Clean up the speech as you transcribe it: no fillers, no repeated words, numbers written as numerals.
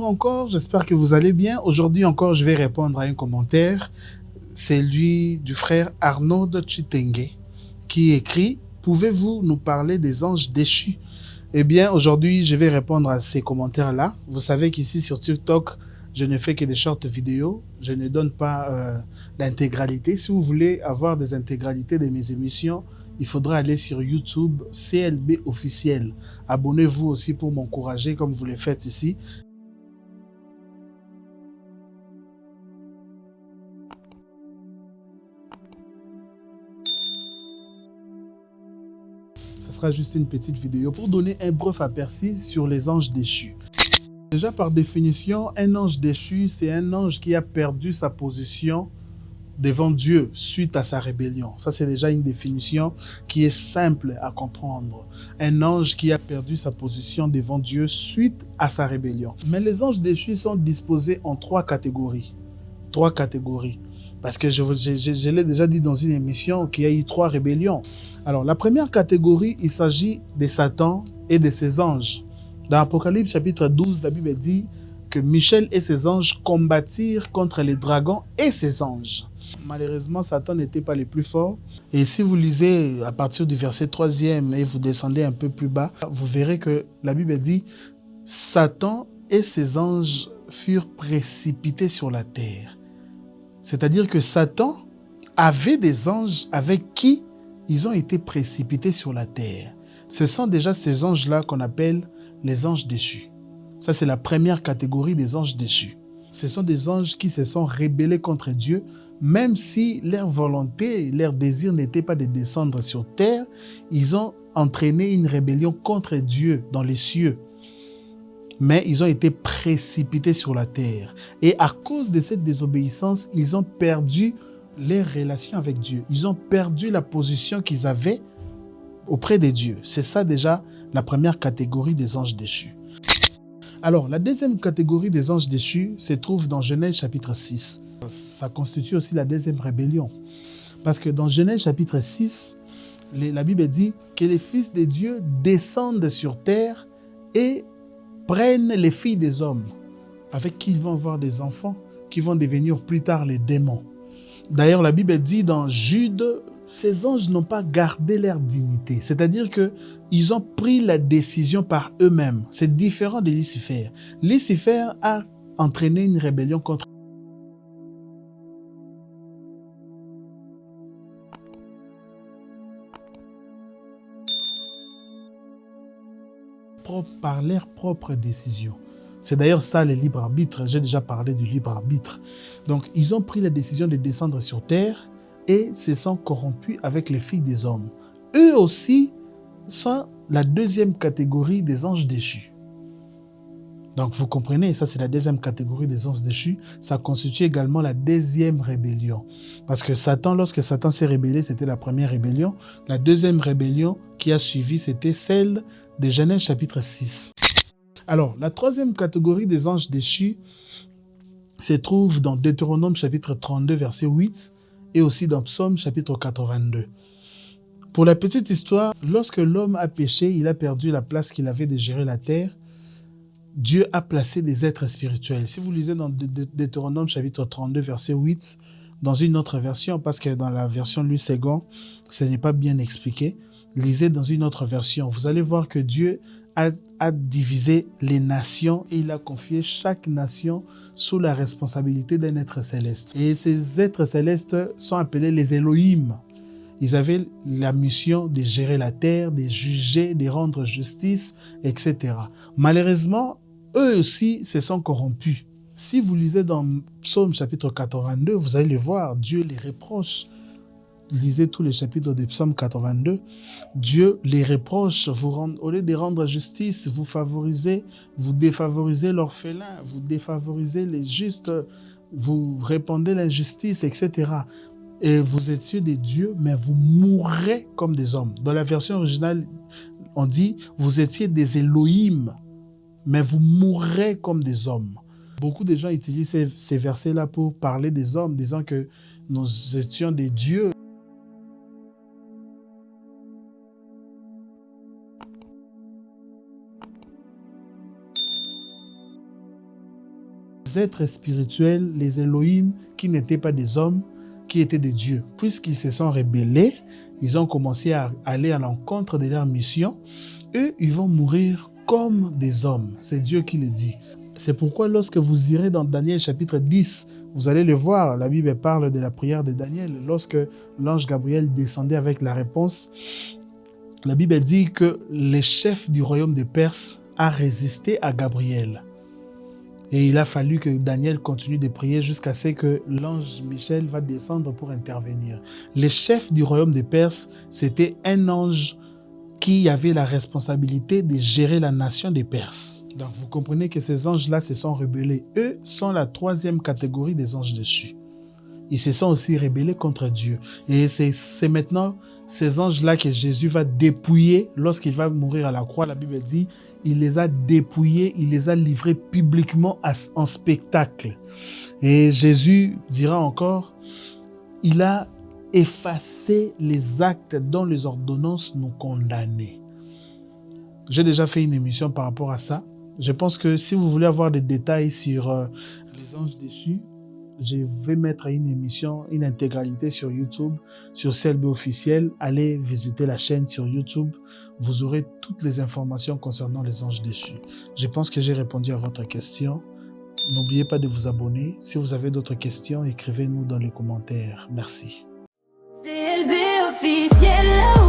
encore, j'espère que vous allez bien. Aujourd'hui encore, je vais répondre à un commentaire. C'est lui du frère Arnaud Chitenge qui écrit « Pouvez-vous nous parler des anges déchus ?» Eh bien, aujourd'hui, je vais répondre à ces commentaires-là. Vous savez qu'ici sur TikTok, je ne fais que des short vidéos. Je ne donne pas l'intégralité. Si vous voulez avoir des intégralités de mes émissions, il faudra aller sur YouTube CLB officiel. Abonnez-vous aussi pour m'encourager comme vous le faites ici. Ce sera juste une petite vidéo pour donner un bref aperçu sur les anges déchus. Déjà par définition, un ange déchu, c'est un ange qui a perdu sa position devant Dieu suite à sa rébellion. Ça, c'est déjà une définition qui est simple à comprendre. Un ange qui a perdu sa position devant Dieu suite à sa rébellion. Mais les anges déchus sont disposés en trois catégories. Trois catégories. Parce que je l'ai déjà dit dans une émission qu'il y a eu trois rébellions. Alors, la première catégorie, il s'agit de Satan et de ses anges. Dans Apocalypse chapitre 12, la Bible dit que Michel et ses anges combattirent contre les dragons et ses anges. Malheureusement, Satan n'était pas les plus forts. Et si vous lisez à partir du verset 3e et vous descendez un peu plus bas, vous verrez que la Bible dit « Satan et ses anges furent précipités sur la terre ». C'est-à-dire que Satan avait des anges avec qui ils ont été précipités sur la terre. Ce sont déjà ces anges-là qu'on appelle les anges déchus. Ça, c'est la première catégorie des anges déchus. Ce sont des anges qui se sont rebellés contre Dieu, même si leur volonté, leur désir n'était pas de descendre sur terre, ils ont entraîné une rébellion contre Dieu dans les cieux. Mais ils ont été précipités sur la terre. Et à cause de cette désobéissance, ils ont perdu leur relation avec Dieu. Ils ont perdu la position qu'ils avaient auprès de Dieu. C'est ça déjà la première catégorie des anges déchus. Alors, la deuxième catégorie des anges déchus se trouve dans Genèse chapitre 6. Ça constitue aussi la deuxième rébellion. Parce que dans Genèse chapitre 6, la Bible dit que les fils de Dieu descendent sur terre et prennent les filles des hommes, avec qui ils vont avoir des enfants, qui vont devenir plus tard les démons. D'ailleurs, la Bible dit dans Jude, ces anges n'ont pas gardé leur dignité. C'est-à-dire qu'ils ont pris la décision par eux-mêmes. C'est différent de Lucifer. Lucifer a entraîné une rébellion contre par leur propre décision. C'est d'ailleurs ça le libre arbitre. J'ai déjà parlé du libre arbitre. Donc, ils ont pris la décision de descendre sur terre et se sont corrompus avec les filles des hommes. Eux aussi sont la deuxième catégorie des anges déchus. Donc, vous comprenez, ça c'est la deuxième catégorie des anges déchus. Ça constitue également la deuxième rébellion. Parce que Satan, lorsque Satan s'est rébellé, c'était la première rébellion. La deuxième rébellion qui a suivi, c'était celle de Genèse chapitre 6. Alors, la troisième catégorie des anges déchus se trouve dans Deutéronome chapitre 32, verset 8 et aussi dans Psaume chapitre 82. Pour la petite histoire, lorsque l'homme a péché, il a perdu la place qu'il avait de gérer la terre, Dieu a placé des êtres spirituels. Si vous lisez dans Deutéronome chapitre 32, verset 8, dans une autre version, parce que dans la version Louis II, ce n'est pas bien expliqué, lisez dans une autre version. Vous allez voir que Dieu a divisé les nations et il a confié chaque nation sous la responsabilité d'un être céleste. Et ces êtres célestes sont appelés les Elohim. Ils avaient la mission de gérer la terre, de juger, de rendre justice, etc. Malheureusement, eux aussi se sont corrompus. Si vous lisez dans Psaume chapitre 82, vous allez le voir, Dieu les reproche. Lisez tous les chapitres de Psaume 82. Dieu les reproche. Au lieu de rendre justice, vous défavorisez l'orphelin, vous défavorisez les justes, vous répandez l'injustice, etc. Et vous étiez des dieux, mais vous mourrez comme des hommes. Dans la version originale, on dit, vous étiez des Elohim, mais vous mourrez comme des hommes. Beaucoup de gens utilisent ces versets-là pour parler des hommes, disant que nous étions des dieux. les êtres spirituels, les Elohim, qui n'étaient pas des hommes, qui étaient des dieux. Puisqu'ils se sont rebellés, ils ont commencé à aller à l'encontre de leur mission. Eux, ils vont mourir comme des hommes. C'est Dieu qui le dit. C'est pourquoi lorsque vous irez dans Daniel chapitre 10, vous allez le voir, la Bible parle de la prière de Daniel. Lorsque l'ange Gabriel descendait avec la réponse, la Bible dit que le chef du royaume de Perse a résisté à Gabriel. Et il a fallu que Daniel continue de prier jusqu'à ce que l'ange Michel va descendre pour intervenir. Le chef du royaume de Perse, c'était un ange qui avait la responsabilité de gérer la nation des Perses. Donc vous comprenez que ces anges-là se sont rebellés. Eux sont la troisième catégorie des anges déchus. Ils se sont aussi rebellés contre Dieu. Et c'est maintenant ces anges-là que Jésus va dépouiller lorsqu'il va mourir à la croix. La Bible dit, il les a dépouillés, il les a livrés publiquement en spectacle. Et Jésus dira encore, il a effacé les actes dont les ordonnances nous condamnaient. J'ai déjà fait une émission par rapport à ça. Je pense que si vous voulez avoir des détails sur les anges déchus, je vais mettre une émission, une intégralité sur YouTube, sur CLB officiel. Allez visiter la chaîne sur YouTube. Vous aurez toutes les informations concernant les anges déchus. Je pense que j'ai répondu à votre question. N'oubliez pas de vous abonner. Si vous avez d'autres questions, écrivez-nous dans les commentaires. Merci. CLB officiel.